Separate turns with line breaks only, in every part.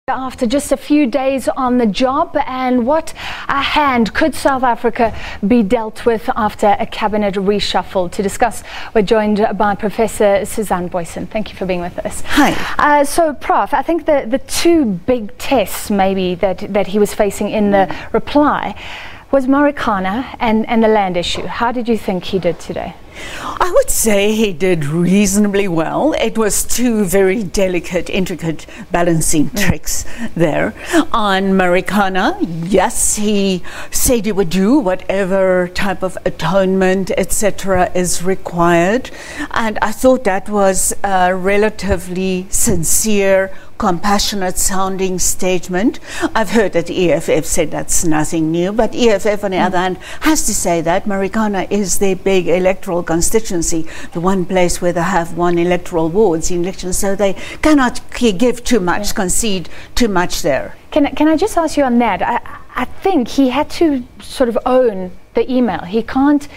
After just a few days on the job, and what a hand could South Africa be dealt with after a cabinet reshuffle? To discuss, we're joined by Professor Suzanne Booysen. Thank you for being with us.
Hi.
So, Prof, I think the two big tests maybe that he was facing in the reply was Marikana and the land issue. How did you think he did today?
I would say he did reasonably well. It was two very delicate, intricate balancing tricks there. On Marikana, yes, he said he would do whatever type of atonement, etc., is required. And I thought that was a relatively sincere, compassionate sounding statement. I've heard that the EFF said that's nothing new, but EFF on the other hand has to say that Marikana is their big electoral constituency, the one place where they have won electoral wards in elections, so they cannot give too much, concede too much there.
Can I just ask you on that? I think he had to sort of own the email. He can't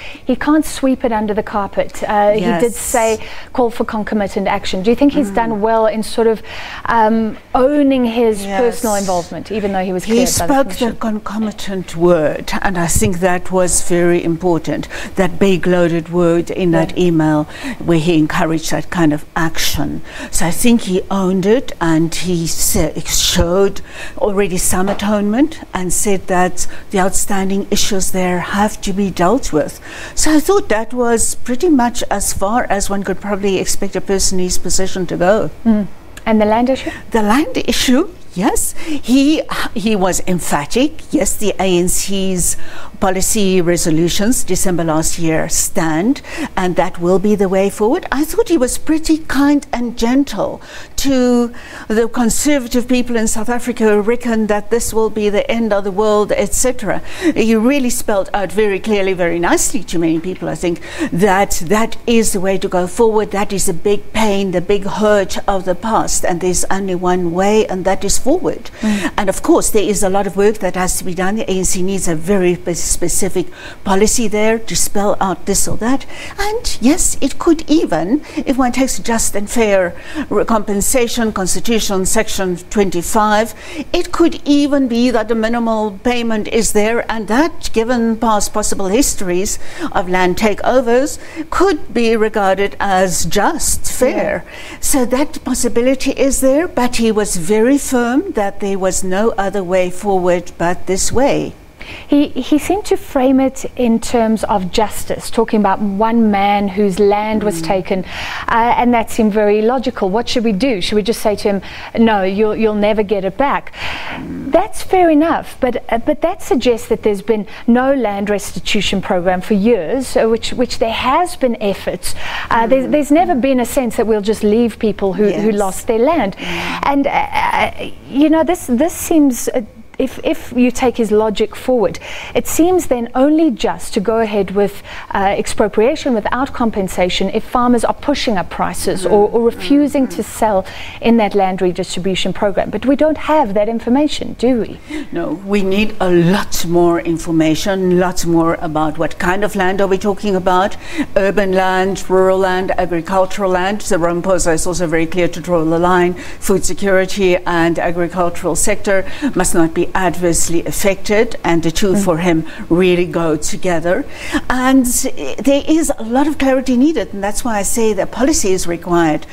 sweep it under the carpet. Yes. He did say call for concomitant action. Do you think he's done well in sort of owning his personal involvement, even though he was cleared by the commission?
He spoke the concomitant word, and I think that was very important, that big loaded word in that email where he encouraged that kind of action. So I think he owned it, and he showed already some atonement and said that the outstanding issues there have to be dealt with. So I thought that was pretty much as far as one could probably expect a person in his position to go.
And the land issue?
The land issue, yes, he was emphatic. Yes, the ANC's policy resolutions December last year stand, and that will be the way forward. I thought he was pretty kind and gentle to the conservative people in South Africa who reckon that this will be the end of the world, etc. He really spelled out very clearly, very nicely to many people, I think, that that is the way to go forward. That is the big pain, the big hurt of the past, and there's only one way, and that is forward. And of course there is a lot of work that has to be done. The ANC needs a very specific policy there to spell out this or that. And yes, it could even, if one takes just and fair compensation, Constitution section 25, it could even be that the minimal payment is there, and that, given past possible histories of land takeovers, could be regarded as just, fair. So that possibility is there, but he was very firm that there was no other way forward but this way.
He seemed to frame it in terms of justice, talking about one man whose land was taken, and that seemed very logical. What should we do? Should we just say to him, no, you'll never get it back? That's fair enough, but that suggests that there's been no land restitution program for years, which there has been efforts. There's never been a sense that we'll just leave people who lost their land. And you know, this seems if you take his logic forward, it seems then only just to go ahead with expropriation without compensation if farmers are pushing up prices or refusing to sell in that land redistribution program. But we don't have that information, do we?
No, we need a lot more information, lots more about what kind of land are we talking about, urban land, rural land, agricultural land. So Ramaphosa is also very clear to draw the line. Food security and agricultural sector must not be adversely affected, and the two for him really go together. And there is a lot of clarity needed, and that's why I say that policy is required.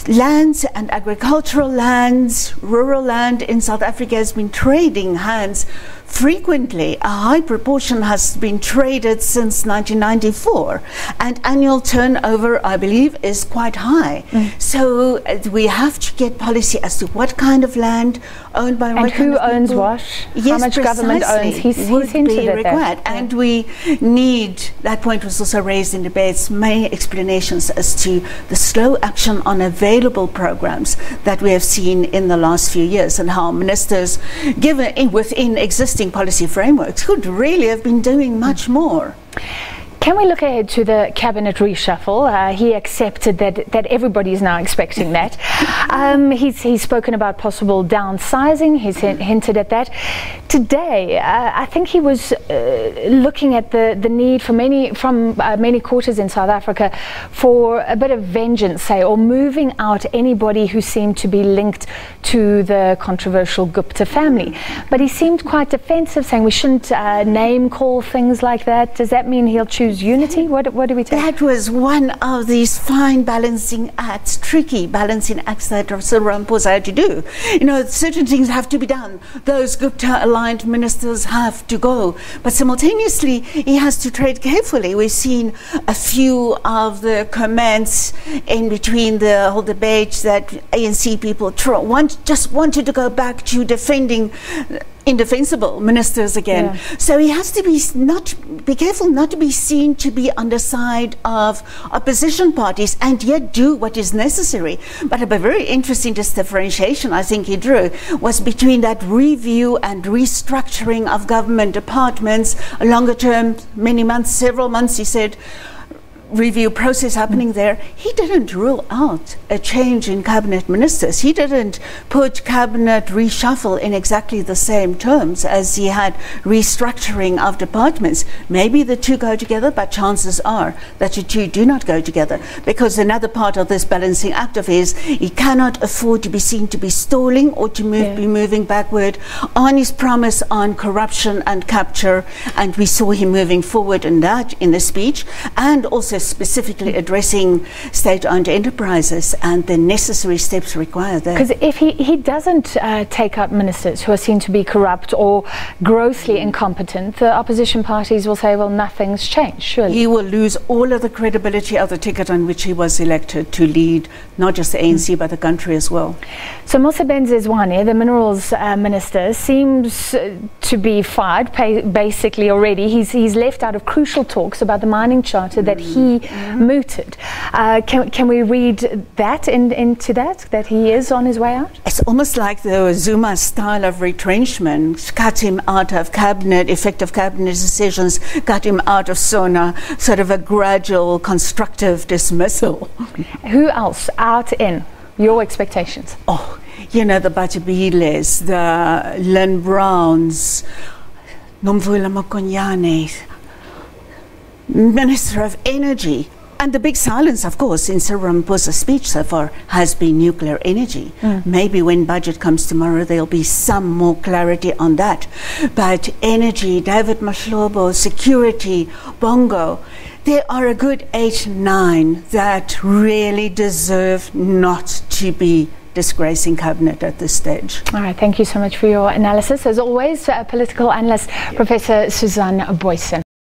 Lands and agricultural lands, rural land in South Africa has been trading hands frequently. A high proportion has been traded since 1994, and annual turnover, I believe, is quite high. So we have to get policy as to what kind of land owned by what kind of people.
And who owns what?
Yes,
how much government owns? He's hinted at that.
And we need, that point was also raised in debates, many explanations as to the slow action on available programs that we have seen in the last few years, and how ministers, given within existing policy frameworks, could really have been doing much more.
Can we look ahead to the cabinet reshuffle? He accepted that everybody is now expecting that. He's spoken about possible downsizing. He's hinted at that. Today, I think he was looking at the need for many quarters in South Africa for a bit of vengeance, say, or moving out anybody who seemed to be linked to the controversial Gupta family. But he seemed quite defensive, saying we shouldn't name call things like that. Does that mean he'll choose unity? What do we take?
That was one of these fine balancing acts, tricky balancing acts that Cyril Ramaphosa had to do. You know, certain things have to be done. Those Gupta-aligned ministers have to go. But simultaneously, he has to tread carefully. We've seen a few of the comments in between the whole debate that ANC people just wanted to go back to defending indefensible ministers again. Yeah. So he has to be careful not to be seen to be on the side of opposition parties and yet do what is necessary. But a very interesting differentiation I think he drew was between that review and restructuring of government departments, a longer term, many months, several months, he said, review process happening there. He didn't rule out a change in cabinet ministers. He didn't put cabinet reshuffle in exactly the same terms as he had restructuring of departments. Maybe the two go together, but chances are that the two do not go together, because another part of this balancing act of his, he cannot afford to be seen to be stalling or to be moving backward on his promise on corruption and capture, and we saw him moving forward in that in the speech, and also specifically addressing state-owned enterprises and the necessary steps required there.
Because if he doesn't take up ministers who are seen to be corrupt or grossly incompetent, the opposition parties will say, well, nothing's changed, surely.
He will lose all of the credibility of the ticket on which he was elected to lead not just the ANC but the country as well.
So Mosebenzi Zwane, the minerals minister, seems to be fired basically already. He's left out of crucial talks about the mining charter that he mooted. Can we read that into that he is on his way out?
It's almost like the Zuma style of retrenchment, cut him out of cabinet, effective cabinet decisions, cut him out of SONA, sort of a gradual constructive dismissal.
Who else out in your expectations?
Oh, you know, the Batabiles, the Lynn Browns, Nomvula Mokonyane, Minister of Energy. And the big silence, of course, in Cyril Ramaphosa's speech so far has been nuclear energy. Maybe when budget comes tomorrow, there'll be some more clarity on that. But energy, David Mahlobo, security, Bongo, there are a good 8, 9 that really deserve not to be disgracing cabinet at this stage.
All right, thank you so much for your analysis. As always, political analyst Professor Suzanne Booysen.